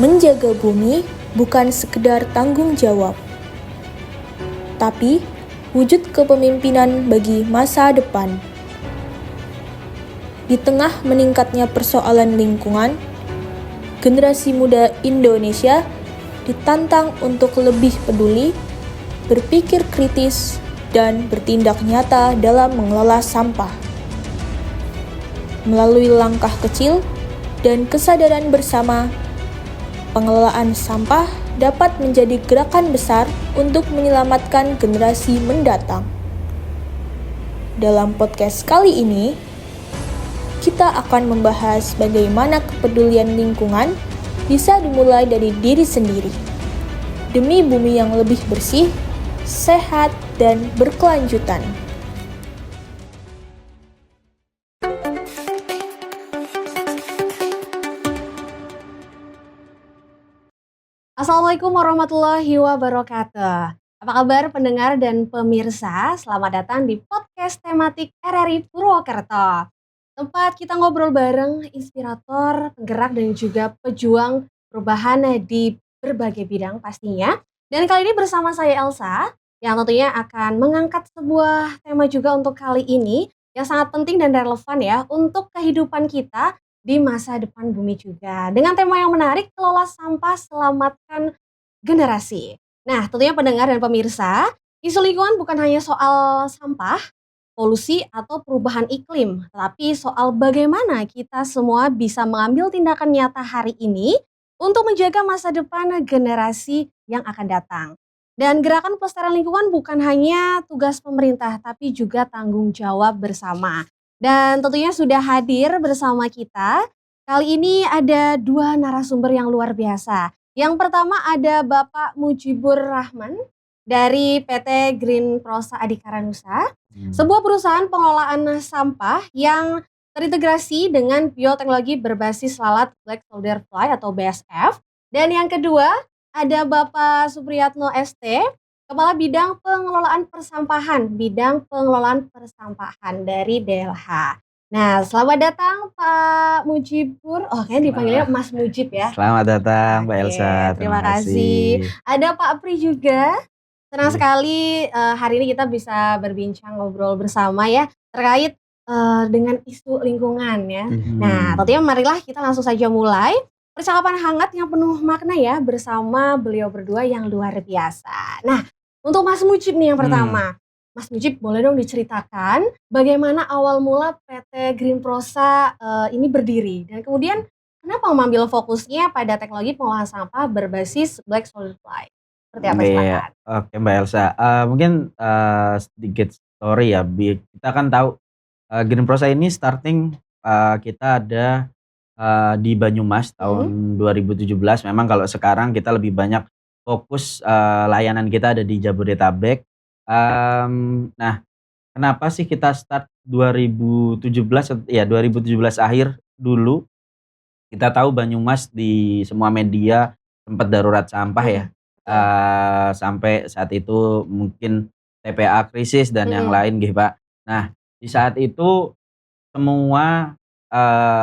Menjaga bumi bukan sekedar tanggung jawab, tapi wujud kepemimpinan bagi masa depan. Di tengah meningkatnya persoalan lingkungan, generasi muda Indonesia ditantang untuk lebih peduli, berpikir kritis, dan bertindak nyata dalam mengelola sampah. Melalui langkah kecil dan kesadaran bersama, pengelolaan sampah dapat menjadi gerakan besar untuk menyelamatkan generasi mendatang. Dalam podcast kali ini, kita akan membahas bagaimana kepedulian lingkungan bisa dimulai dari diri sendiri, demi bumi yang lebih bersih, sehat, dan berkelanjutan. Assalamualaikum warahmatullahi wabarakatuh. Apa kabar pendengar dan pemirsa? Selamat datang di podcast tematik RRI Purwokerto. Tempat kita ngobrol bareng inspirator, penggerak dan juga pejuang perubahan di berbagai bidang pastinya. Dan kali ini bersama saya Elsa, yang tentunya akan mengangkat sebuah tema juga untuk kali ini yang sangat penting dan relevan ya untuk kehidupan kita di masa depan bumi juga. Dengan tema yang menarik, kelola sampah, selamatkan generasi. Nah, tentunya pendengar dan pemirsa, isu lingkungan bukan hanya soal sampah, polusi, atau perubahan iklim, tetapi soal bagaimana kita semua bisa mengambil tindakan nyata hari ini untuk menjaga masa depan generasi yang akan datang. Dan gerakan pelestarian lingkungan bukan hanya tugas pemerintah, tapi juga tanggung jawab bersama. Dan tentunya sudah hadir bersama kita, kali ini ada dua narasumber yang luar biasa. Yang pertama ada Bapak Mujibur Rahman dari PT Green Prosa Adhikara Nusa, sebuah perusahaan pengelolaan sampah yang terintegrasi dengan bioteknologi berbasis lalat Black Soldier Fly atau BSF. Dan yang kedua ada Bapak Supriyatno ST, Kepala Bidang Pengelolaan Persampahan dari DLH. Nah, selamat datang Pak Mujibur. Oh, kayaknya dipanggilnya Mas Mujib ya. Selamat datang Mbak Elsa. Terima kasih. Ada Pak Pri juga. Senang sekali hari ini kita bisa berbincang ngobrol bersama ya terkait dengan isu lingkungan ya. Nah, tentunya marilah kita langsung saja mulai percakapan hangat yang penuh makna ya bersama beliau berdua yang luar biasa. Nah, untuk Mas Mujib nih yang pertama. Mas Mujib boleh dong diceritakan bagaimana awal mula PT Green Prosa ini berdiri dan kemudian kenapa mengambil fokusnya pada teknologi pengolahan sampah berbasis Black Soldier Fly? Seperti apa silakan? Oke Mbak Elsa, mungkin sedikit story ya. Kita kan tahu Green Prosa ini starting kita ada di Banyumas tahun 2017. Memang kalau sekarang kita lebih banyak fokus layanan kita ada di Jabodetabek. Nah, kenapa sih kita start 2017 ya 2017 akhir dulu. Kita tahu Banyumas di semua media sempat darurat sampah ya. Sampai saat itu mungkin TPA krisis dan yang lain gitu Pak. Nah, di saat itu semua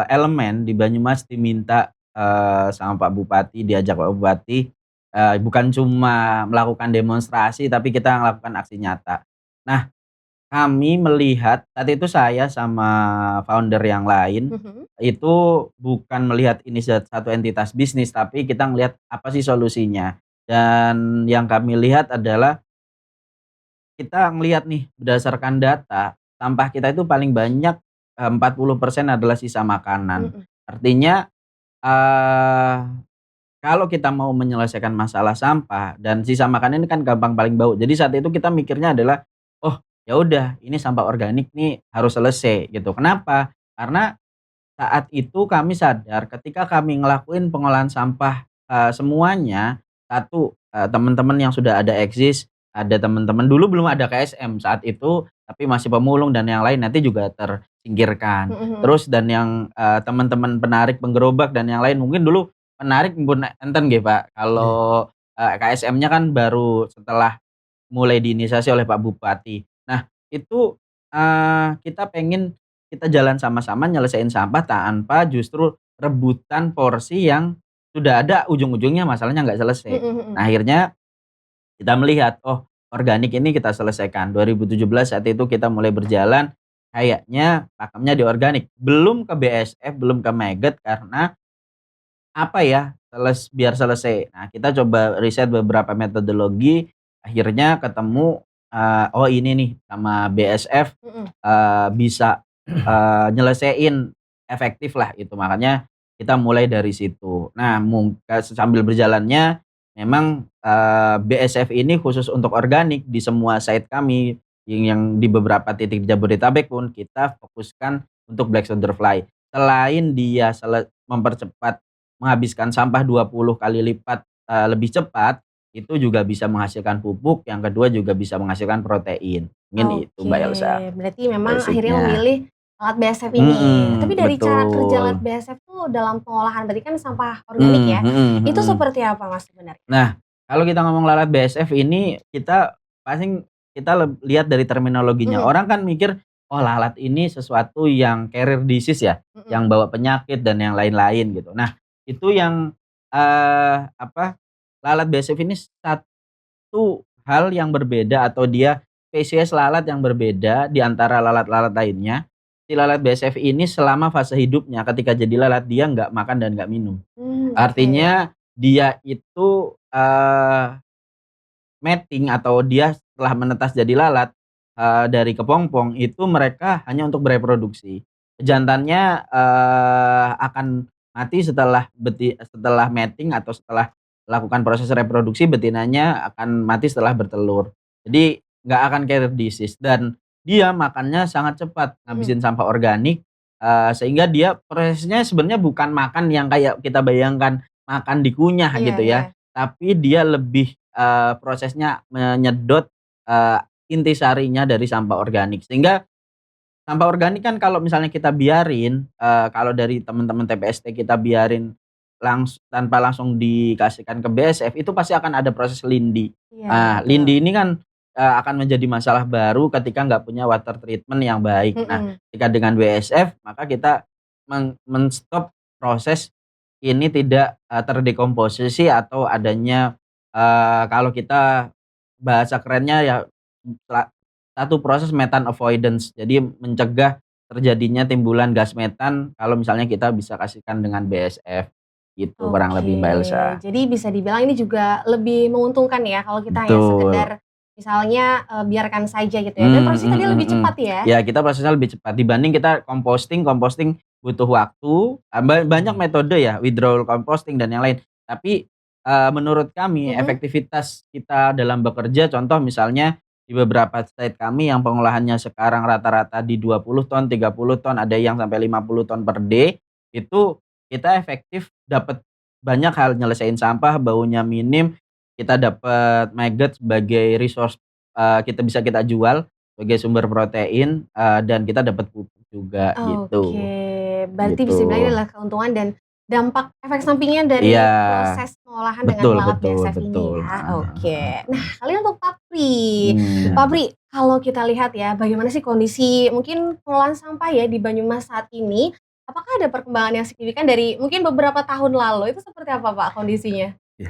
elemen di Banyumas diminta sama Pak Bupati, diajak Pak Bupati bukan cuma melakukan demonstrasi tapi kita melakukan aksi nyata. Nah, kami melihat saat itu saya sama founder yang lain itu bukan melihat ini satu entitas bisnis tapi kita ngelihat apa sih solusinya. Dan yang kami lihat adalah kita ngelihat nih berdasarkan data sampah kita itu paling banyak 40% adalah sisa makanan. Artinya kalau kita mau menyelesaikan masalah sampah dan sisa makanan ini kan gampang paling bau. Jadi saat itu kita mikirnya adalah, oh ya udah ini sampah organik nih harus selesai gitu. Kenapa? Karena saat itu kami sadar ketika kami ngelakuin pengolahan sampah semuanya, satu teman-teman yang sudah ada eksis, ada teman-teman dulu belum ada KSM saat itu, tapi masih pemulung dan yang lain nanti juga tersingkirkan. Terus dan yang teman-teman penarik penggerobak dan yang lain mungkin dulu penarik pun enten nggih Pak. Kalau KSM-nya kan baru setelah mulai diinisiasi oleh Pak Bupati. Nah, itu kita pengen kita jalan sama-sama nyelesain sampah tanpa justru rebutan porsi yang sudah ada ujung-ujungnya masalahnya nggak selesai. Nah, akhirnya kita melihat, oh organik ini kita selesaikan. 2017 saat itu kita mulai berjalan, kayaknya pakemnya di organik. Belum ke BASF, belum ke Maggot karena apa ya, biar selesai. Nah, kita coba riset beberapa metodologi, akhirnya ketemu, oh ini nih sama BASF bisa nyelesain efektif lah itu, makanya kita mulai dari situ. Nah, sambil berjalannya memang BASF ini khusus untuk organik di semua site kami yang di beberapa titik di Jabodetabek pun kita fokuskan untuk black soldier fly. Selain dia mempercepat menghabiskan sampah 20 kali lipat lebih cepat, itu juga bisa menghasilkan pupuk, yang kedua juga bisa menghasilkan protein. Mungkin itu Mbak Elsa Berarti memang akhirnya basicnya. memilih alat BASF ini. Tapi dari cara kerja alat Betul. BASF tuh dalam pengolahan berarti kan sampah organik ya. Itu seperti apa Mas sebenarnya? Nah, kalau kita ngomong lalat BASF ini kita lihat dari terminologinya. Orang kan mikir, oh lalat ini sesuatu yang carrier disease ya, yang bawa penyakit dan yang lain-lain gitu. Nah, itu yang lalat BASF ini satu hal yang berbeda atau dia spesies lalat yang berbeda di antara lalat-lalat lainnya. Si lalat BASF ini selama fase hidupnya ketika jadi lalat dia nggak makan dan nggak minum. Artinya dia itu mating atau dia setelah menetas jadi lalat dari kepompong itu mereka hanya untuk bereproduksi. Jantannya akan mati setelah mating atau setelah melakukan proses reproduksi, betinanya akan mati setelah bertelur. Jadi nggak akan carrier disease dan dia makannya sangat cepat, ngabisin sampah organik sehingga dia prosesnya sebenarnya bukan makan yang kayak kita bayangkan makan dikunyah gitu ya. Tapi dia lebih prosesnya menyedot intisarinya dari sampah organik. Sehingga sampah organik kan kalau misalnya kita biarin, kalau dari teman-teman TPST kita biarin tanpa langsung dikasihkan ke BASF itu pasti akan ada proses lindi. Nah, lindi ini kan akan menjadi masalah baru ketika nggak punya water treatment yang baik. Nah, ketika dengan BASF maka kita men-stop proses ini tidak terdekomposisi atau adanya kalau kita bahasa kerennya ya satu proses metan avoidance. Jadi mencegah terjadinya timbulan gas metan kalau misalnya kita bisa kasihkan dengan BASF gitu kurang lebih Mbak Elsa. Jadi bisa dibilang ini juga lebih menguntungkan ya kalau kita hanya sekedar misalnya biarkan saja gitu ya. Dan prosesnya tadi lebih cepat ya? Ya kita prosesnya lebih cepat dibanding kita composting butuh waktu. Banyak metode ya, withdrawal composting dan yang lain. Tapi menurut kami efektivitas kita dalam bekerja, contoh misalnya di beberapa site kami yang pengolahannya sekarang rata-rata di 20 ton, 30 ton, ada yang sampai 50 ton per day, itu kita efektif dapat banyak hal, nyelesain sampah, baunya minim, kita dapat maggot sebagai resource kita jual sebagai sumber protein dan kita dapat pupuk juga gitu. Berarti bisa dibilang ini adalah keuntungan dan dampak efek sampingnya dari proses pengolahan dengan lalat BASF ini ya. Nah, kali untuk Papri. Papri, kalau kita lihat ya bagaimana sih kondisi mungkin pengolahan sampah ya di Banyumas saat ini? Apakah ada perkembangan yang signifikan dari mungkin beberapa tahun lalu? Itu seperti apa Pak kondisinya? Ya.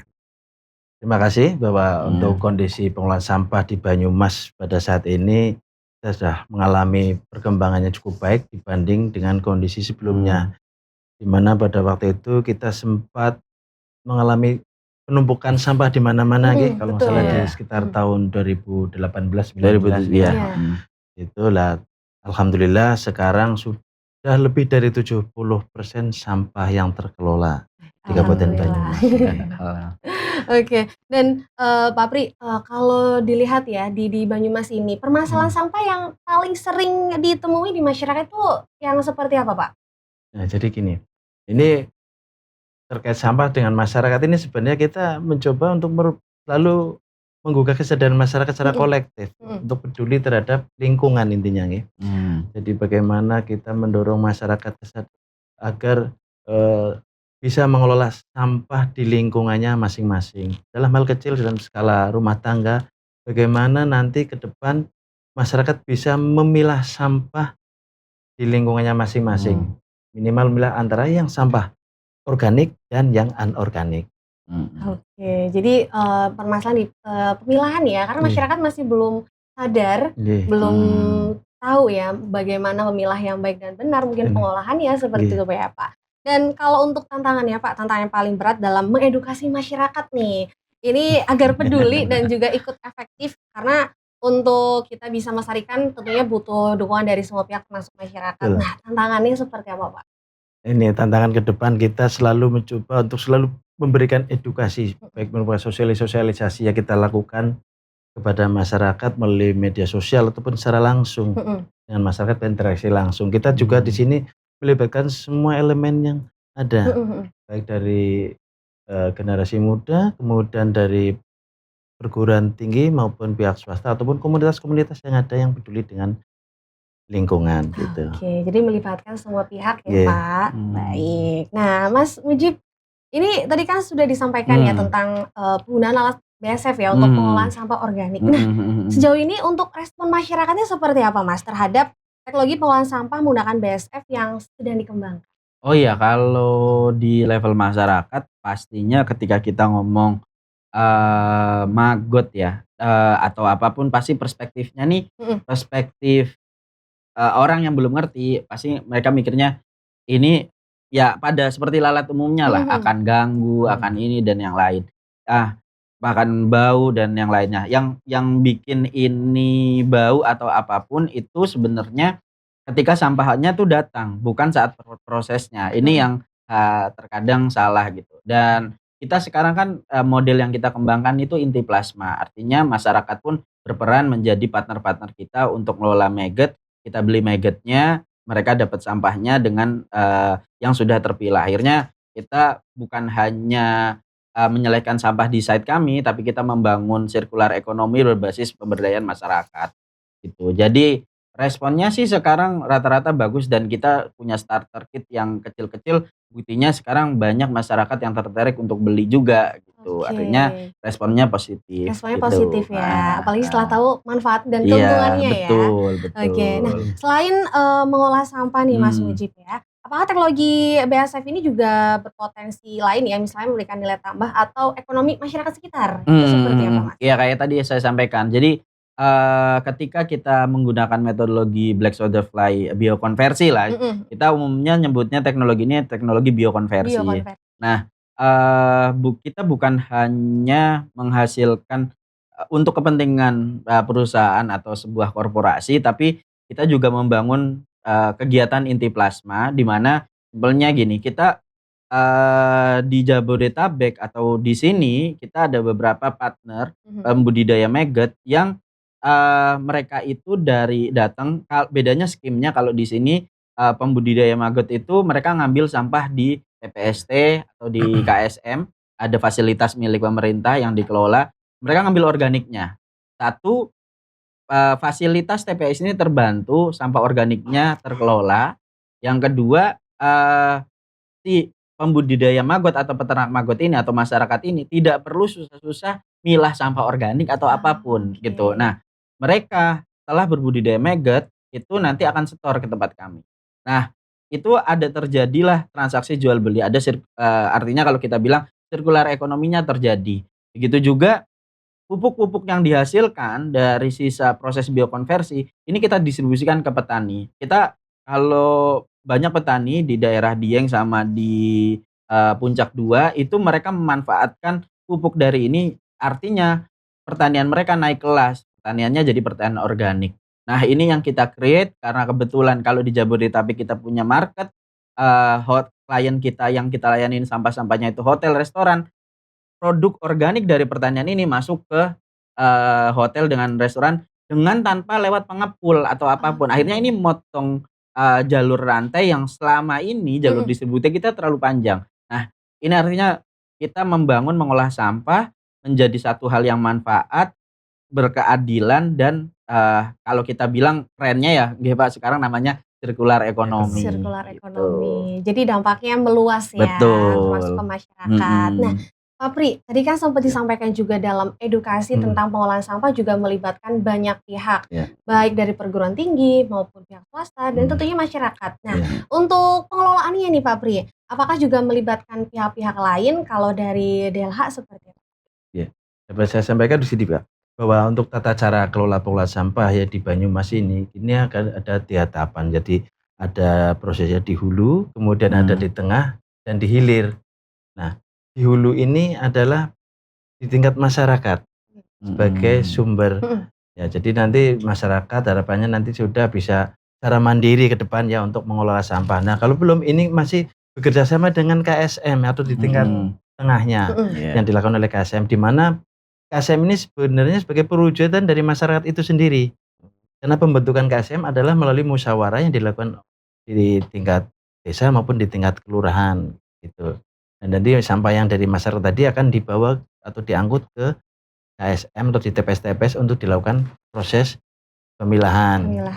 Terima kasih bahwa untuk kondisi pengolahan sampah di Banyumas pada saat ini kita sudah mengalami perkembangannya cukup baik dibanding dengan kondisi sebelumnya. Di mana pada waktu itu kita sempat mengalami penumpukan sampah di mana-mana kalau nggak salah di sekitar tahun 2018-2019 ya. Itulah alhamdulillah sekarang sudah lebih dari 70% sampah yang terkelola di Kabupaten Banyumas. Dan Papri, kalau dilihat ya di Banyumas ini permasalahan sampah yang paling sering ditemui di masyarakat itu yang seperti apa Pak? Nah, jadi gini, ini terkait sampah dengan masyarakat ini sebenarnya kita mencoba untuk selalu menggugah kesadaran masyarakat secara kolektif untuk peduli terhadap lingkungan intinya ya. Jadi bagaimana kita mendorong masyarakat agar bisa mengelola sampah di lingkungannya masing-masing. Dalam hal kecil dalam skala rumah tangga, bagaimana nanti ke depan masyarakat bisa memilah sampah di lingkungannya masing-masing. Minimal memilah antara yang sampah organik dan yang anorganik. Oke, jadi permasalahan di pemilahan ya, karena Iya. masyarakat masih belum sadar, Nggih. belum tahu ya bagaimana memilah yang baik dan benar, mungkin Ini. pengolahannya seperti Iya. itu ya Pak. Dan kalau untuk tantangannya Pak, tantangan yang paling berat dalam mengedukasi masyarakat nih, ini agar peduli dan juga ikut efektif karena untuk kita bisa melestarikan tentunya butuh dukungan dari semua pihak termasuk masyarakat. Betul. Nah, tantangannya seperti apa Pak? Ini tantangan ke depan kita selalu mencoba untuk selalu memberikan edukasi, baik berupa sosialisasi yang kita lakukan kepada masyarakat melalui media sosial ataupun secara langsung dengan masyarakat berinteraksi langsung. Kita juga di sini melibatkan semua elemen yang ada, baik dari generasi muda, kemudian dari perguruan tinggi maupun pihak swasta ataupun komunitas-komunitas yang ada yang peduli dengan lingkungan gitu. Oke, jadi melibatkan semua pihak ya Iya. Pak. Baik. Nah, Mas Mujib, ini tadi kan sudah disampaikan ya tentang penggunaan alat BSF ya untuk pengolahan sampah organik. Nah, sejauh ini untuk respon masyarakatnya seperti apa Mas terhadap teknologi pengolahan sampah menggunakan BSF yang sedang dikembangkan? Oh iya, kalau di level masyarakat pastinya ketika kita ngomong maggot ya, atau apapun pasti perspektifnya nih perspektif orang yang belum ngerti, pasti mereka mikirnya ini ya pada seperti lalat umumnya lah, akan ganggu, akan ini dan yang lain. Bahkan bau dan yang lainnya. Yang bikin ini bau atau apapun itu sebenarnya ketika sampahnya tuh datang, bukan saat prosesnya. Ini yang terkadang salah gitu. Dan kita sekarang kan model yang kita kembangkan itu inti plasma. Artinya masyarakat pun berperan menjadi partner-partner kita untuk ngelola maggot. Kita beli maggotnya, mereka dapat sampahnya dengan yang sudah terpilah. Akhirnya kita bukan hanya menyelesaikan sampah di site kami, tapi kita membangun sirkular ekonomi berbasis pemberdayaan masyarakat gitu. Jadi responnya sih sekarang rata-rata bagus dan kita punya starter kit yang kecil-kecil. Buktinya sekarang banyak masyarakat yang tertarik untuk beli juga gitu. Artinya responnya positif. Responnya gitu. positif ya, apalagi setelah tahu manfaat dan Iya, keuntungannya ya. betul. Oke, nah selain mengolah sampah nih Mas Mujib ya, apakah teknologi BASF ini juga berpotensi lain ya, misalnya memberikan nilai tambah atau ekonomi masyarakat sekitar? Itu seperti apa Mas? Iya kayak tadi saya sampaikan. Jadi ketika kita menggunakan metodologi Black Soldier Fly biokonversi lah, kita umumnya nyebutnya teknologi ini teknologi biokonversi. Nah, kita bukan hanya menghasilkan untuk kepentingan perusahaan atau sebuah korporasi, tapi kita juga membangun kegiatan inti plasma di mana simpelnya gini, kita di Jabodetabek atau di sini kita ada beberapa partner budidaya maggot yang mereka itu dari datang, bedanya skimnya kalau di sini pembudidaya maggot itu mereka ngambil sampah di TPST atau di KSM, ada fasilitas milik pemerintah yang dikelola, mereka ngambil organiknya. Satu, fasilitas TPS ini terbantu, sampah organiknya terkelola. Yang kedua, si pembudidaya maggot atau peternak maggot ini atau masyarakat ini tidak perlu susah-susah milah sampah organik atau apapun gitu. Nah, mereka setelah berbudidaya maggot itu nanti akan setor ke tempat kami. Nah, itu ada terjadilah transaksi jual beli. Ada artinya kalau kita bilang sirkular ekonominya terjadi. Begitu juga pupuk-pupuk yang dihasilkan dari sisa proses biokonversi ini kita distribusikan ke petani. Kita kalau banyak petani di daerah Dieng sama di Puncak 2 itu mereka memanfaatkan pupuk dari ini, artinya pertanian mereka naik kelas, pertaniannya jadi pertanian organik. Nah, ini yang kita create karena kebetulan kalau di Jabodetabek kita punya market, klien kita yang kita layanin sampah-sampahnya itu hotel, restoran. Produk organik dari pertanian ini masuk ke hotel dengan restoran dengan tanpa lewat pengepul atau apapun. Akhirnya ini motong jalur rantai yang selama ini jalur distribusi kita terlalu panjang. Nah, ini artinya kita membangun mengolah sampah menjadi satu hal yang manfaat, berkeadilan dan kalau kita bilang kerennya ya, nggih Pak, sekarang namanya sirkular ekonomi. Sirkular gitu. ekonomi. Jadi dampaknya meluas ya, termasuk ke masyarakat. Nah, Pak Pri, tadi kan sempat disampaikan juga dalam edukasi tentang pengolahan sampah juga melibatkan banyak pihak, baik dari perguruan tinggi maupun pihak swasta dan tentunya masyarakat. Nah, untuk pengelolaannya nih Pak Pri, apakah juga melibatkan pihak-pihak lain kalau dari DLH seperti apa? Ya, dapat saya sampaikan di sini Pak, bahwa untuk tata cara kelola pengelolaan sampah ya di Banyumas ini akan ada 3 tahapan. Jadi ada prosesnya di hulu, kemudian ada di tengah dan di hilir. Nah, di hulu ini adalah di tingkat masyarakat sebagai sumber. Ya, jadi nanti masyarakat harapannya nanti sudah bisa secara mandiri ke depan ya untuk mengelola sampah. Nah, kalau belum ini masih bekerja sama dengan KSM atau di tingkat tengahnya yang dilakukan oleh KSM, di mana KSM ini sebenarnya sebagai perwujudan dari masyarakat itu sendiri. Karena pembentukan KSM adalah melalui musyawarah yang dilakukan di tingkat desa maupun di tingkat kelurahan gitu. Dan nanti sampah yang dari masyarakat tadi akan dibawa atau diangkut ke KSM atau di TPS-TPS untuk dilakukan proses pemilahan. Ya.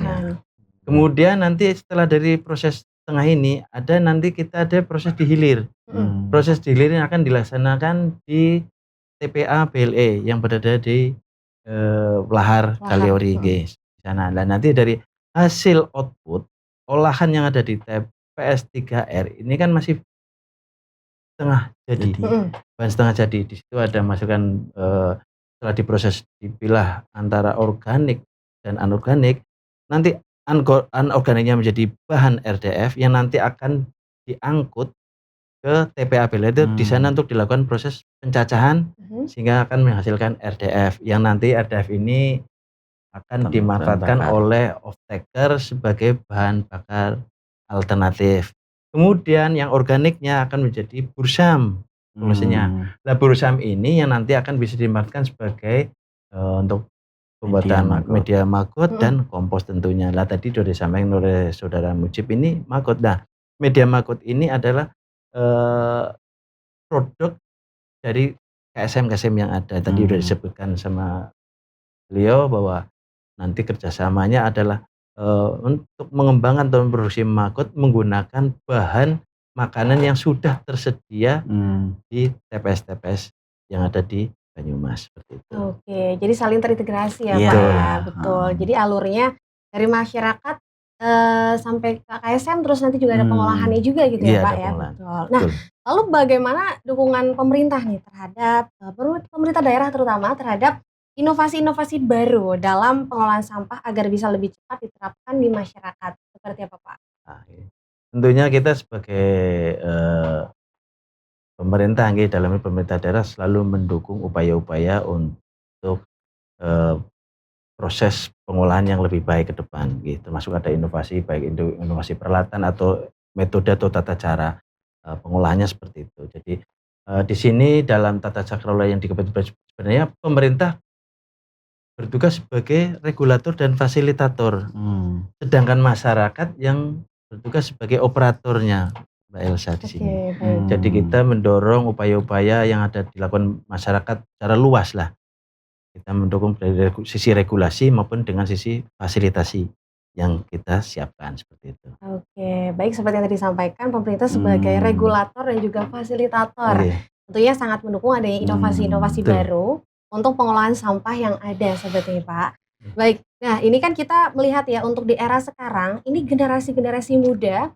Kemudian nanti setelah dari proses tengah ini nanti kita ada proses di hilir. Proses di hilir yang akan dilaksanakan di TPA BLE yang berada di Lahar Kaliori di sana. Dan nanti dari hasil output olahan yang ada di TPS 3R ini kan masih setengah jadi. Bahan setengah jadi. Di situ ada masukan setelah diproses dipilah antara organik dan anorganik, nanti anorganiknya menjadi bahan RDF yang nanti akan diangkut ke TPA BLE itu di sana untuk dilakukan proses pencacahan sehingga akan menghasilkan RDF yang nanti RDF ini akan dimanfaatkan oleh off-taker sebagai bahan bakar alternatif. Kemudian yang organiknya akan menjadi bursam solusinya. Nah, bursam ini yang nanti akan bisa dimanfaatkan sebagai untuk pembuatan media maggot dan kompos tentunya. Lah tadi sudah disampaikan oleh Saudara Mujib ini maggot. Nah, media maggot ini adalah produk dari KSM yang ada. Tadi sudah disebutkan sama beliau bahwa nanti kerjasamanya adalah untuk mengembangkan atau memproduksi maggot menggunakan bahan makanan yang sudah tersedia di TPS-TPS yang ada di Banyumas seperti itu. Oke, jadi saling terintegrasi ya Pak ya, betul. Jadi alurnya dari masyarakat sampai ke KSM terus nanti juga ada pengolahannya juga gitu ya Pak ya, betul. Nah, lalu bagaimana dukungan pemerintah nih terhadap pemerintah daerah terutama terhadap inovasi-inovasi baru dalam pengelolaan sampah agar bisa lebih cepat diterapkan di masyarakat, seperti apa Pak? Nah, tentunya kita sebagai pemerintah dalam pemerintah daerah selalu mendukung upaya-upaya untuk proses pengolahan yang lebih baik ke depan termasuk ada inovasi baik inovasi peralatan atau metode atau tata cara pengolahannya seperti itu. Jadi di sini dalam tata cara kelola yang dikebut sebenarnya pemerintah bertugas sebagai regulator dan fasilitator, sedangkan masyarakat yang bertugas sebagai operatornya, Mbak Elsa di sini. Jadi kita mendorong upaya-upaya yang ada dilakukan masyarakat secara luas lah. Kita mendukung dari sisi regulasi maupun dengan sisi fasilitasi yang kita siapkan seperti itu. Oke, baik seperti yang tadi disampaikan pemerintah sebagai regulator dan juga fasilitator. Tentunya sangat mendukung adanya inovasi-inovasi baru untuk pengolahan sampah yang ada seperti Pak. Baik, nah ini kan kita melihat ya untuk di era sekarang ini generasi-generasi muda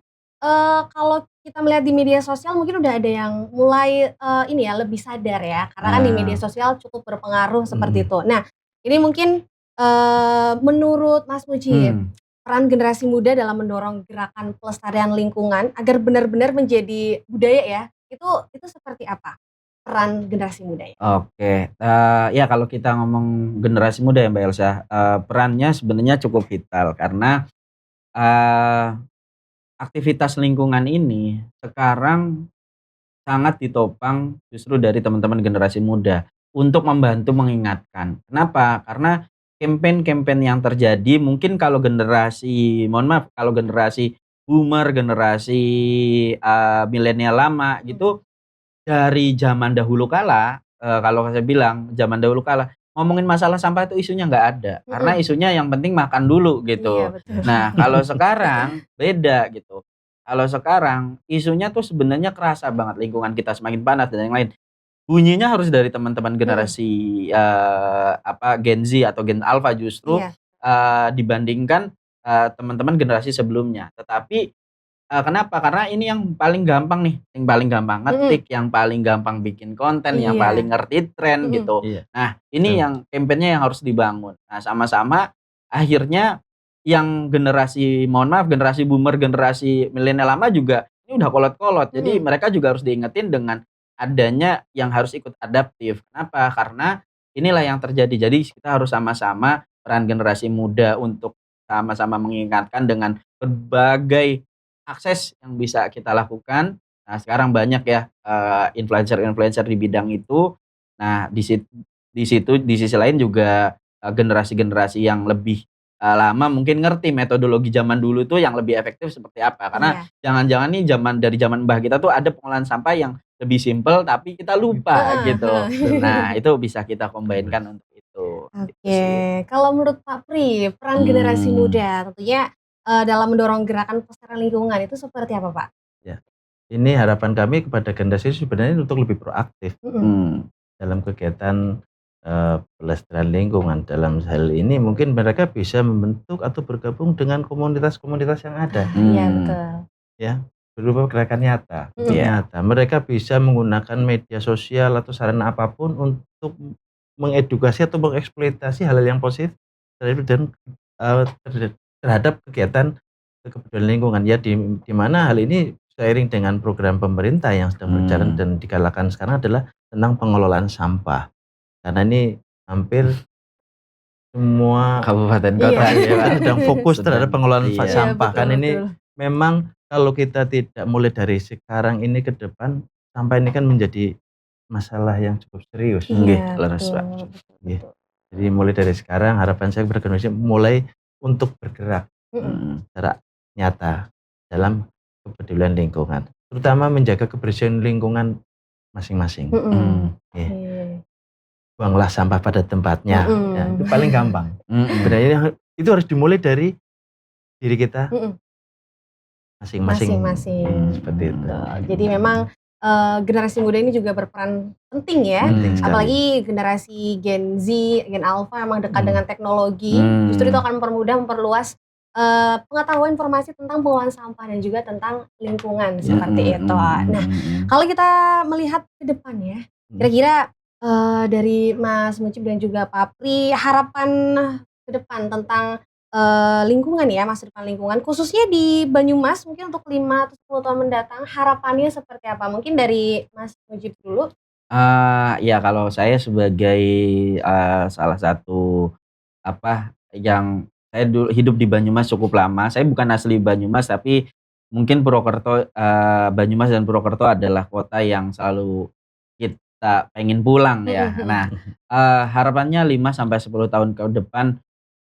kalau kita melihat di media sosial mungkin udah ada yang mulai ini ya lebih sadar ya karena kan di media sosial cukup berpengaruh seperti itu. Nah, ini mungkin menurut Mas Mujib peran generasi muda dalam mendorong gerakan pelestarian lingkungan agar benar-benar menjadi budaya ya, itu seperti apa peran generasi muda ya? Oke, ya kalau kita ngomong generasi muda ya Mbak Elsa, perannya sebenarnya cukup vital karena aktivitas lingkungan ini sekarang sangat ditopang justru dari teman-teman generasi muda untuk membantu mengingatkan. Kenapa? Karena campaign-campaign yang terjadi mungkin kalau generasi, mohon maaf, kalau generasi boomer, generasi milenial lama gitu dari zaman dahulu kala, kalau saya bilang zaman dahulu kala ngomongin masalah sampah itu isunya nggak ada, karena isunya yang penting makan dulu gitu. Iya, Nah kalau sekarang beda gitu. Kalau sekarang isunya tuh sebenarnya kerasa banget lingkungan kita semakin panas dan yang lain. Bunyinya harus dari teman-teman generasi Gen Z atau Gen Alpha justru dibandingkan teman-teman generasi sebelumnya. Tetapi kenapa? Karena ini yang paling gampang nih, yang paling gampang ngetik, yang paling gampang bikin konten, yang Iya. paling ngerti tren gitu. Iya. Nah, ini Betul. yang campaign-nya yang harus dibangun. Nah, sama-sama akhirnya yang generasi, mohon maaf, generasi boomer, generasi milenial lama juga ini udah kolot-kolot. Jadi mereka juga harus diingetin dengan adanya yang harus ikut adaptif. Kenapa? Karena inilah yang terjadi. Jadi kita harus sama-sama peran generasi muda untuk sama-sama mengingatkan dengan berbagai akses yang bisa kita lakukan. Nah, sekarang banyak ya, influencer-influencer di bidang itu. Nah, di sisi lain juga, generasi-generasi yang lebih, lama mungkin ngerti metodologi zaman dulu tuh yang lebih efektif seperti apa. Karena Iya. jangan-jangan nih dari zaman mbah kita tuh ada pengolahan sampah yang lebih simpel tapi kita lupa Heeh, gitu. heeh. Nah, itu bisa kita combine-kan untuk itu, gitu Oke, sih. kalau menurut Pak Pri, peran generasi Mmm. muda tentunya, dalam mendorong gerakan pelestarian lingkungan itu seperti apa, Pak? Ya. Ini harapan kami kepada generasi sebenarnya untuk lebih proaktif Mhm. dalam kegiatan, pelestarian lingkungan. Dalam hal ini mungkin mereka bisa membentuk atau bergabung dengan komunitas-komunitas yang ada, Iya, Mmm. betul. ya, berupa gerakan nyata, bentuk Iya. nyata. Mereka bisa menggunakan media sosial atau sarana apapun untuk mengedukasi atau mengeksploitasi hal-hal yang positif dan, terhadap kegiatan kepedulian lingkungan. Ya, di mana hal ini seiring dengan program pemerintah yang sedang berjalan dan digalakan sekarang adalah tentang pengelolaan sampah. Karena ini hampir semua Kabupaten Iya. kota ya, Pak. sedang fokus terhadap pengelolaan Iya. sampah. Betul, Kan ini betul. memang kalau kita tidak mulai dari sekarang ini ke depan, sampah ini kan menjadi masalah yang cukup serius. Nggih, Iya, leres, betul, Pak. betul, Nggih. betul. Jadi mulai dari sekarang harapan saya kepada generasi mulai untuk bergerak Mhm. secara nyata dalam kepedulian lingkungan, terutama menjaga kebersihan lingkungan masing-masing. Mhm. Iya. Iya. Buanglah sampah pada tempatnya. Ya, itu paling gampang. Mhm. Sebenarnya itu harus dimulai dari diri kita Mhm. masing-masing. Masing-masing. Seperti itu. Betul. Jadi memang, generasi muda ini juga berperan penting ya, Penting sekali. apalagi generasi Gen Z, Gen Alpha emang dekat dengan teknologi, Hmm. justru itu akan memperluas, pengetahuan informasi tentang pengelolaan sampah dan juga tentang lingkungan seperti itu. Nah, kalau kita melihat ke depan ya, kira-kira, dari Mas Mucib dan juga Pak Pri, harapan ke depan tentang, lingkungan ya, masa depan lingkungan khususnya di Banyumas mungkin untuk 5 atau 10 tahun mendatang harapannya seperti apa? Mungkin dari Mas Mujib dulu. Ya kalau saya sebagai, salah satu apa, yang saya hidup di Banyumas cukup lama, saya bukan asli Banyumas tapi mungkin Purwokerto, Banyumas dan Purwokerto adalah kota yang selalu kita pengen pulang ya. Nah, harapannya 5 sampai 10 tahun ke depan,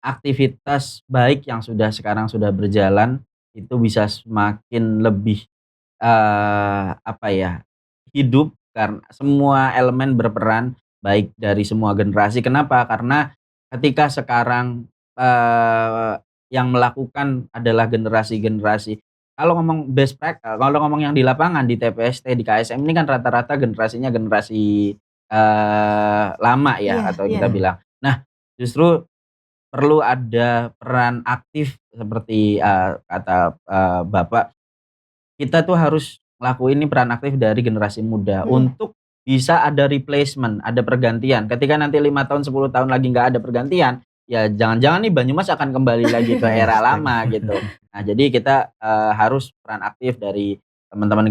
aktivitas baik yang sekarang sudah berjalan itu bisa semakin lebih, apa ya, hidup karena semua elemen berperan, baik dari semua generasi. Kenapa? Karena ketika sekarang, yang melakukan adalah generasi-generasi, kalau ngomong yang di lapangan, di TPST, di KSM ini kan rata-rata generasinya generasi, lama ya Iya, atau iya. kita bilang. Nah, justru perlu ada peran aktif seperti, kata, Bapak, kita tuh harus ngelakuin ini peran aktif dari generasi muda untuk bisa ada replacement, ada pergantian. Ketika nanti 5 tahun, 10 tahun lagi nggak ada pergantian, ya jangan-jangan nih Banyumas akan kembali lagi ke era lama gitu. Nah, jadi kita, harus peran aktif dari teman-teman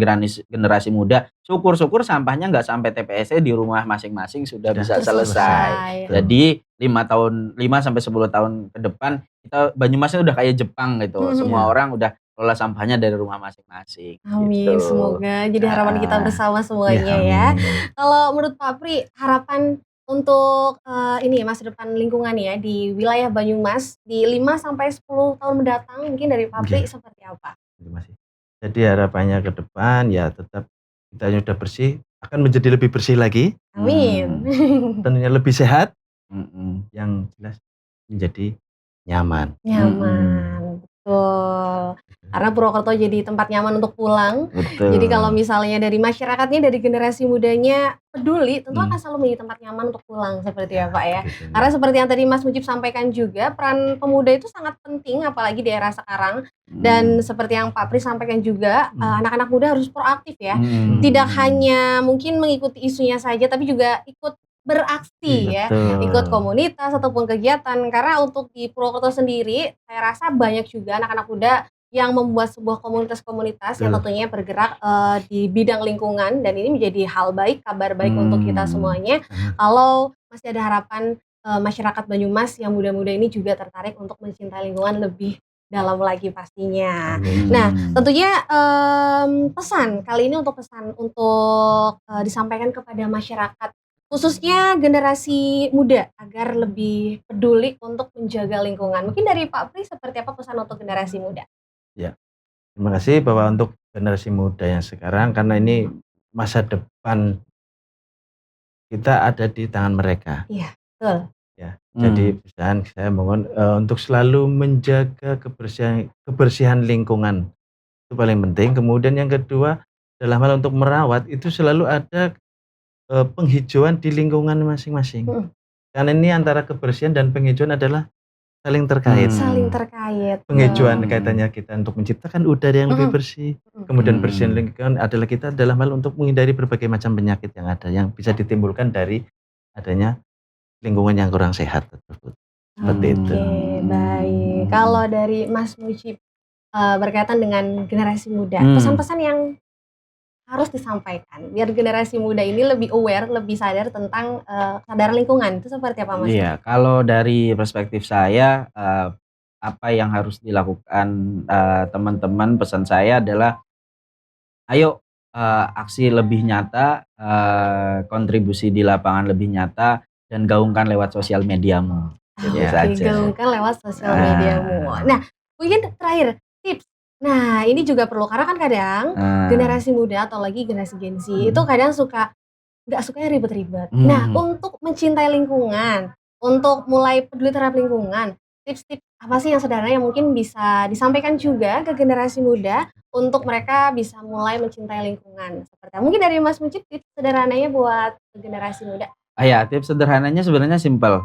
generasi muda. Syukur-syukur sampahnya nggak sampai TPS-nya di rumah masing-masing sudah bisa selesai. Jadi 5 sampai 10 tahun ke depan kita Banyumasnya udah kayak Jepang gitu. Semua orang udah kelola sampahnya dari rumah masing-masing Amin, gitu. semoga jadi harapan kita bersama semuanya Iya, ya. amin. Kalau menurut Pak Pri, harapan untuk, ini masa depan lingkungan ya di wilayah Banyumas di 5 sampai 10 tahun mendatang mungkin dari Pak Pri Iya. seperti apa? Terima kasih. Jadi harapannya ke depan ya tetap kita yang udah bersih akan menjadi lebih bersih lagi, Amin. tentunya lebih sehat, Mhm. yang jelas menjadi nyaman. Nyaman. Betul. Karena Purwokerto jadi tempat nyaman untuk pulang. Betul. Jadi kalau misalnya dari masyarakatnya, dari generasi mudanya peduli, tentu akan selalu menjadi tempat nyaman untuk pulang seperti ya Pak ya. begitu. Karena seperti yang tadi Mas Mujib sampaikan juga, peran pemuda itu sangat penting apalagi di era sekarang. Dan seperti yang Pak Pri sampaikan juga, anak-anak muda harus proaktif ya. Tidak hanya mungkin mengikuti isunya saja, tapi juga ikut beraksi ya. Betul. Ikut komunitas ataupun kegiatan. Karena untuk di Purwokerto sendiri, saya rasa banyak juga anak-anak muda yang membuat sebuah komunitas-komunitas yang tentunya bergerak di bidang lingkungan, dan ini menjadi hal baik, kabar baik untuk kita semuanya. Kalau masih ada harapan masyarakat Banyumas yang muda-muda ini juga tertarik untuk mencintai lingkungan lebih dalam lagi pastinya. Nah, tentunya pesan kali ini untuk disampaikan kepada masyarakat, khususnya generasi muda agar lebih peduli untuk menjaga lingkungan. Mungkin dari Pak Pri seperti apa pesan untuk generasi muda? Terima kasih Bapak untuk generasi muda yang sekarang, karena ini masa depan kita ada di tangan mereka. Iya, betul. Ya, jadi pesan saya mohon untuk selalu menjaga kebersihan lingkungan, itu paling penting. Kemudian yang kedua, dalam hal untuk merawat itu selalu ada penghijauan di lingkungan masing-masing. Karena ini antara kebersihan dan penghijauan adalah saling terkait. Saling terkait. Penghijauan kaitannya kita untuk menciptakan udara yang lebih bersih. Kemudian bersihan lingkungan adalah kita dalam hal untuk menghindari berbagai macam penyakit yang ada, yang bisa ditimbulkan dari adanya lingkungan yang kurang sehat tersebut. Seperti itu. Oke, baik. Kalau dari Mas Mujib berkaitan dengan generasi muda, pesan-pesan yang harus disampaikan biar generasi muda ini lebih aware, lebih sadar tentang kesadaran lingkungan, itu seperti apa Mas? Iya, kalau dari perspektif saya, apa yang harus dilakukan teman-teman, pesan saya adalah ayo aksi lebih nyata, kontribusi di lapangan lebih nyata, dan gaungkan lewat sosial mediamu. Gitu saja. Gaungkan lewat sosial mediamu. Nah, mungkin terakhir tips. Nah, ini juga perlu karena kan kadang generasi muda atau lagi generasi Gen Z itu kadang nggak suka yang ribet-ribet. Nah, untuk mencintai lingkungan, untuk mulai peduli terhadap lingkungan, tips-tips apa sih yang sederhana yang mungkin bisa disampaikan juga ke generasi muda untuk mereka bisa mulai mencintai lingkungan? Seperti mungkin dari Mas Mujib, tips sederhananya buat generasi muda. Ya, tips sederhananya sebenarnya simpel.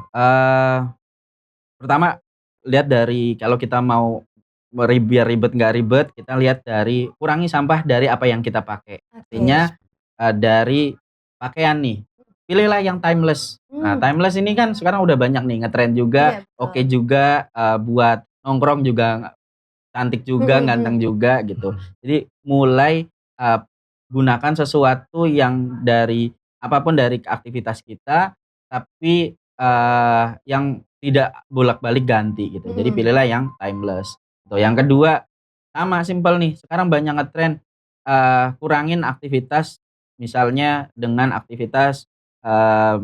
Pertama, lihat dari kalau kita mau biar ribet nggak ribet, kita lihat dari kurangi sampah dari apa yang kita pakai. Artinya dari pakaian nih, pilihlah yang timeless. Nah, timeless ini kan sekarang udah banyak nih, ngetrend juga, oke juga, buat nongkrong juga cantik juga, ganteng juga gitu. Jadi mulai gunakan sesuatu yang dari apapun dari aktivitas kita, tapi yang tidak bolak-balik ganti gitu. Jadi pilihlah yang timeless. Yang kedua, sama simpel nih, sekarang banyak ngetren kurangin aktivitas, misalnya dengan aktivitas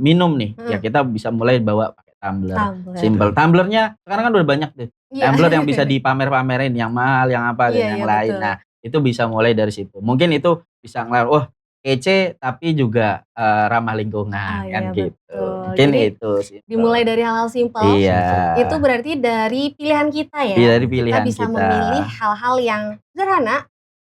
minum nih, ya kita bisa mulai bawa pakai tumbler. Simpel. Tumblernya sekarang kan udah banyak deh. Tumbler yang bisa dipamer-pamerin, yang mahal, yang apa, dan yang lain. Nah, itu bisa mulai dari situ. Mungkin itu bisa ngeliat, kece tapi juga ramah lingkungan kan gitu. Mungkin jadi, itu sih. Dimulai dari hal-hal simpel. Iya. Itu berarti dari pilihan kita ya. Iya, dari pilihan kita bisa memilih hal-hal yang sederhana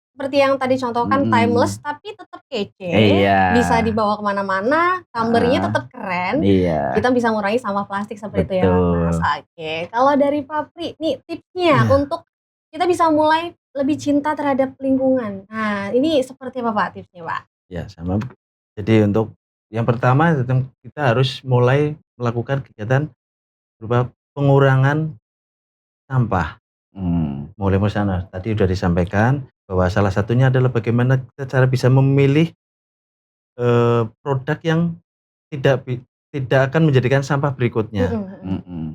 seperti yang tadi contohkan timeless tapi tetap kece. Iya. Bisa dibawa kemana-mana, tumblernya tetap keren. Iya. Kita bisa mengurangi sampah plastik seperti itu ya Mas. Oke. Kalau dari Pak Pri, nih tipsnya untuk kita bisa mulai lebih cinta terhadap lingkungan. Nah, ini seperti apa Pak tipsnya Pak? Ya, sama. Jadi untuk yang pertama kita harus mulai melakukan kegiatan berupa pengurangan sampah. Mulai dari sana. Tadi sudah disampaikan bahwa salah satunya adalah bagaimana kita cara bisa memilih produk yang tidak akan menjadikan sampah berikutnya.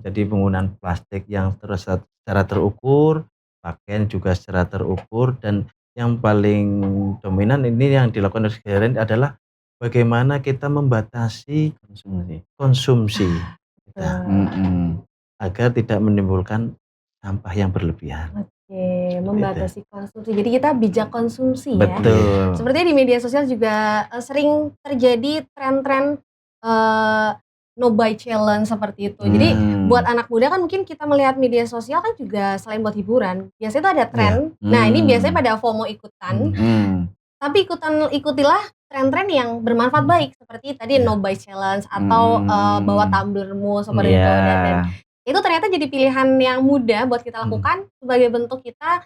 Jadi penggunaan plastik yang secara terukur, pakaian juga secara terukur, dan yang paling dominan ini yang dilakukan oleh sekarang adalah bagaimana kita membatasi konsumsi kita, agar tidak menimbulkan sampah yang berlebihan. Oke, membatasi konsumsi. Jadi kita bijak konsumsi ya. Betul. Sepertinya di media sosial juga sering terjadi tren-tren no buy challenge seperti itu. Jadi buat anak muda kan mungkin kita melihat media sosial kan juga selain buat hiburan, biasanya itu ada tren. Nah ini biasanya pada FOMO ikutan. Tapi ikutilah tren-tren yang bermanfaat baik seperti tadi no buy challenge atau bawa tumblermu seperti itu dan itu ternyata jadi pilihan yang mudah buat kita lakukan sebagai bentuk kita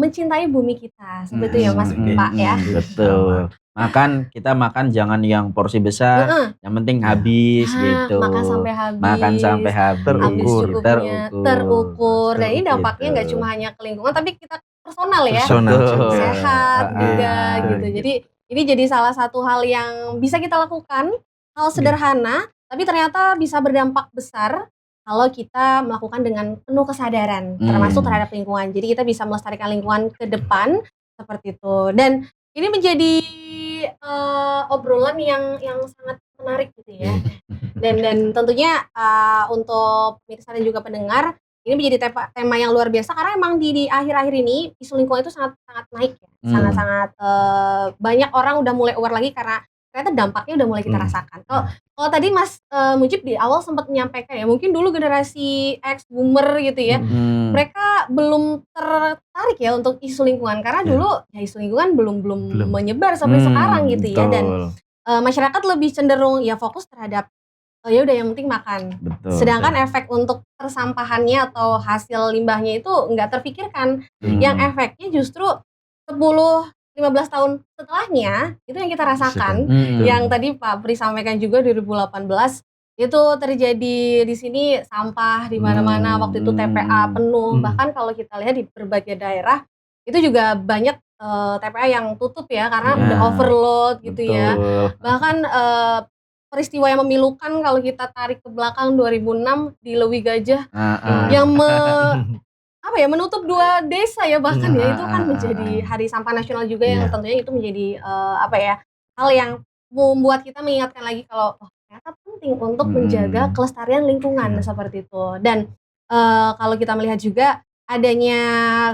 mencintai bumi kita seperti itu ya Mas Pak ya. Betul. Kita makan jangan yang porsi besar, yang penting habis gitu. Makan sampai habis. Terukur. Dan ini dampaknya nggak cuma hanya ke lingkungan tapi kita personal ya. Sehat juga gitu. Jadi ini jadi salah satu hal yang bisa kita lakukan, hal sederhana tapi ternyata bisa berdampak besar kalau kita melakukan dengan penuh kesadaran termasuk terhadap lingkungan. Jadi kita bisa melestarikan lingkungan ke depan seperti itu. Dan ini menjadi obrolan yang sangat menarik gitu ya. Dan tentunya untuk pemirsa dan juga pendengar ini menjadi tema yang luar biasa karena emang di akhir-akhir ini isu lingkungan itu sangat naik ya. Sangat banyak orang udah mulai aware lagi karena ternyata dampaknya udah mulai kita rasakan. Kalau tadi Mas Mujib di awal sempat menyampaikan ya, mungkin dulu generasi X boomer gitu ya, mereka belum tertarik ya untuk isu lingkungan karena dulu ya isu lingkungan belum menyebar sampai sekarang gitu ya. Dan masyarakat lebih cenderung ya fokus terhadap ya udah yang penting makan. Sedangkan efek untuk persampahannya atau hasil limbahnya itu nggak terpikirkan. Yang efeknya justru 10-15 tahun setelahnya itu yang kita rasakan. Yang tadi Pak Pri sampaikan juga 2018 itu terjadi di sini sampah di mana-mana, waktu itu TPA penuh. Bahkan kalau kita lihat di berbagai daerah itu juga banyak TPA yang tutup ya karena udah overload gitu ya. Bahkan peristiwa yang memilukan kalau kita tarik ke belakang 2006 di Lewi Gajah yang menutup 2 desa ya bahkan ya, itu kan menjadi hari sampah nasional juga yang tentunya itu menjadi hal yang membuat kita mengingatkan lagi kalau ternyata penting untuk menjaga kelestarian lingkungan seperti itu. Dan kalau kita melihat juga adanya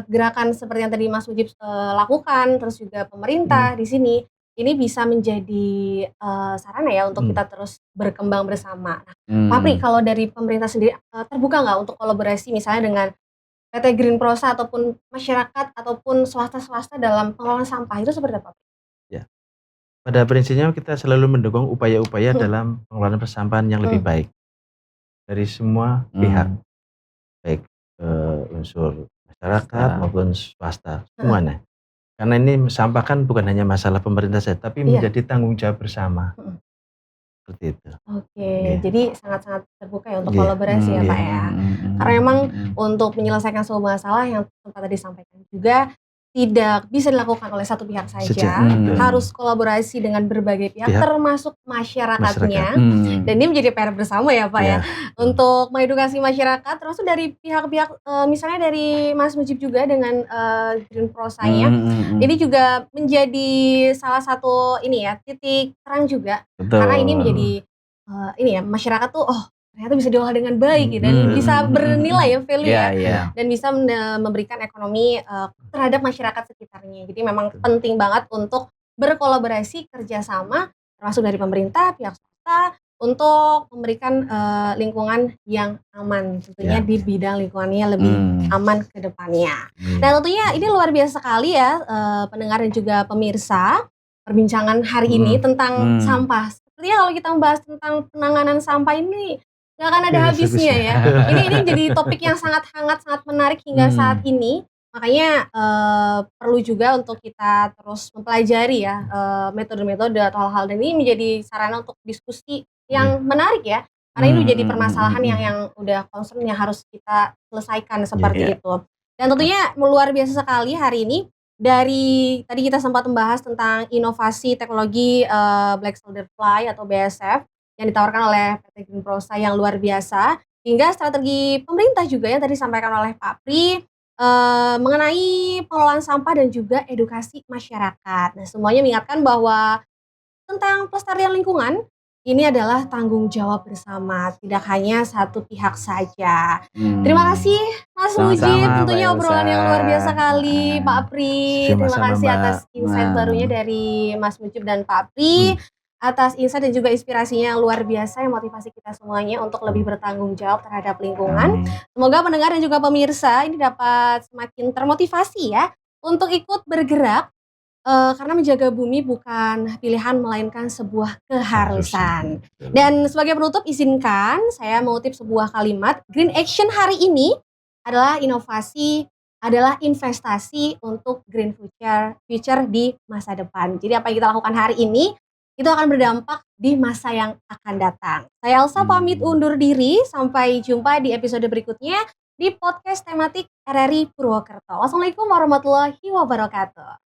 gerakan seperti yang tadi Mas Mujib lakukan, terus juga pemerintah di sini, ini bisa menjadi sarana ya untuk kita terus berkembang bersama. Nah, Pak Pri, kalau dari pemerintah sendiri terbuka nggak untuk kolaborasi misalnya dengan PT Green Prosa ataupun masyarakat ataupun swasta dalam pengelolaan sampah itu seperti apa? Ya, pada prinsipnya kita selalu mendukung upaya-upaya dalam pengelolaan persampahan yang lebih baik dari semua pihak, baik unsur masyarakat maupun swasta semuanya. Karena ini sampah kan bukan hanya masalah pemerintah saja, tapi menjadi tanggung jawab bersama. Seperti itu. Jadi sangat-sangat terbuka ya untuk kolaborasi ya Pak ya. Karena memang untuk menyelesaikan sebuah masalah yang sempat tadi disampaikan juga tidak bisa dilakukan oleh satu pihak saja, harus kolaborasi dengan berbagai pihak termasuk masyarakatnya. Dan ini menjadi PR bersama ya Pak ya, untuk mengedukasi masyarakat termasuk dari pihak-pihak misalnya dari Mas Mujib juga dengan Green Prosa-nya. Ini juga menjadi salah satu titik terang juga. Karena ini menjadi masyarakat tuh ternyata bisa diolah dengan baik gitu, dan bisa bernilai ya, value dan bisa memberikan ekonomi terhadap masyarakat sekitarnya. Jadi memang penting banget untuk berkolaborasi kerjasama termasuk dari pemerintah, pihak swasta untuk memberikan lingkungan yang aman, tentunya di bidang lingkungannya lebih aman ke depannya. Dan tentunya ini luar biasa sekali ya pendengar dan juga pemirsa perbincangan hari ini tentang sampah. Sepertinya kalau kita membahas tentang penanganan sampah ini nggak akan ada habisnya ya. Ini jadi topik yang sangat hangat, sangat menarik hingga saat ini. Makanya perlu juga untuk kita terus mempelajari ya metode-metode atau hal-hal, dan ini menjadi sarana untuk diskusi yang menarik ya. Karena ini menjadi permasalahan yang udah concern yang harus kita selesaikan seperti itu. Dan tentunya luar biasa sekali hari ini. Dari tadi kita sempat membahas tentang inovasi teknologi Black Soldier Fly atau BSF yang ditawarkan oleh PT Green Prosa yang luar biasa, hingga strategi pemerintah juga yang tadi disampaikan oleh Pak Pri mengenai pengelolaan sampah dan juga edukasi masyarakat. Nah, semuanya mengingatkan bahwa tentang pelestarian lingkungan ini adalah tanggung jawab bersama, tidak hanya satu pihak saja. Terima kasih Mas Mujib, tentunya obrolan yang luar biasa kali, Pak Pri. Terima kasih atas insight barunya dari Mas Mujib dan Pak Pri. atas insight dan juga inspirasinya yang luar biasa yang motivasi kita semuanya untuk lebih bertanggung jawab terhadap lingkungan. Amin. Semoga pendengar dan juga pemirsa ini dapat semakin termotivasi ya untuk ikut bergerak karena menjaga bumi bukan pilihan melainkan sebuah keharusan. Betul. Dan sebagai penutup izinkan saya mengutip sebuah kalimat, Green Action hari ini adalah inovasi, adalah investasi untuk green future di masa depan. Jadi apa yang kita lakukan hari ini itu akan berdampak di masa yang akan datang. Saya Elsa pamit undur diri, sampai jumpa di episode berikutnya di podcast tematik RRI Purwokerto. Wassalamualaikum warahmatullahi wabarakatuh.